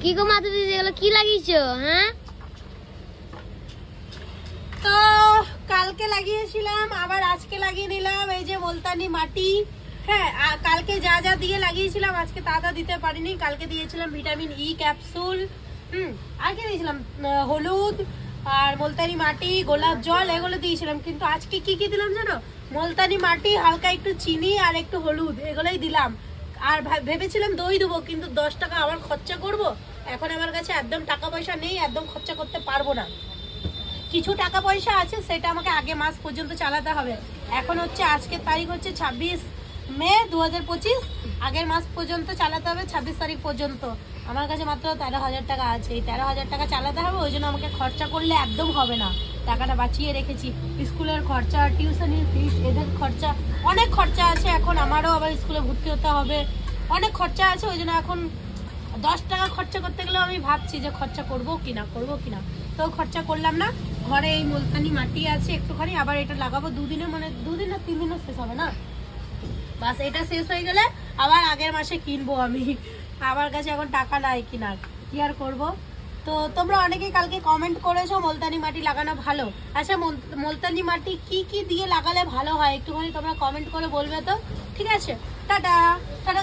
কি গো মাধুরী, এগুলো কি লাগিয়েছো? হ্যাঁ, তো কালকে লাগিয়েছিলাম, আবার আজকে লাগিয়ে নিলাম এই যে মুলতানি মাটি। হ্যাঁ, কালকে যা যা দিয়ে লাগিয়েছিলাম আজকে তা দিতে পারিনি। কালকে দিয়েছিলাম ভিটামিন ই ক্যাপসুল, আর কি দিয়েছিলাম, হলুদ আর মুলতানি মাটি, গোলাপ জল, এগুলো দিয়েছিলাম। কিন্তু আজকে কি কি দিলাম জানো? মুলতানি মাটি, হালকা একটু চিনি আর একটু হলুদ, এগুলোই দিলাম। আর ভেবেছিলাম দই দেবো, কিন্তু 10 টাকা আবার খরচা করব। এখন আমার কাছে একদম টাকা পয়সা নেই, একদম খরচা করতে পারবো না। কিছু টাকা পয়সা আছে, সেটা আমাকে আগে মাস পর্যন্ত চালাতে হবে। এখন হচ্ছে আজকের তারিখ হচ্ছে 26 মে 2025, আগের মাস পর্যন্ত চালাতে হবে। 26 তারিখ পর্যন্ত আমার কাছে মাত্র 13,000 টাকা আছে। এই 13,000 টাকা চালাতে হবে, ওই জন্য আমাকে খরচা করলে একদম হবে না। টাকাটা বাঁচিয়ে রেখেছি, স্কুলের খরচা, টিউশনির ফিস, এদের খরচা, অনেক খরচা আছে। এখন আমারও আবার স্কুলে ভর্তি হতে হবে, অনেক খরচা আছে। ওই জন্য এখন 10 টাকা খরচা করতে গেলেও আমি ভাবছি যে খরচা করবো কিনা। তো খরচা করলাম না। ঘরে এই মুলতানি মাটি আছে একটুখানি, আবার এটা লাগাবো 2 দিনে, মানে 2 দিন না 3 দিনে শেষ হবে না। বাস এটা শেষ হয়ে গেলে আবার আগের মাসে কিনবো আমি। আমার কাছে এখন টাকা নাই কিনার, কি আর করবো। তো তোমরা অনেকেই কালকে কমেন্ট করেছো মুলতানি মাটি লাগানো ভালো। আচ্ছা, মুলতানি মাটি কি কি দিয়ে লাগালে ভালো হয় একটুখানি তোমরা কমেন্ট করে বলবে তো। ঠিক আছে, টাটা টাটা।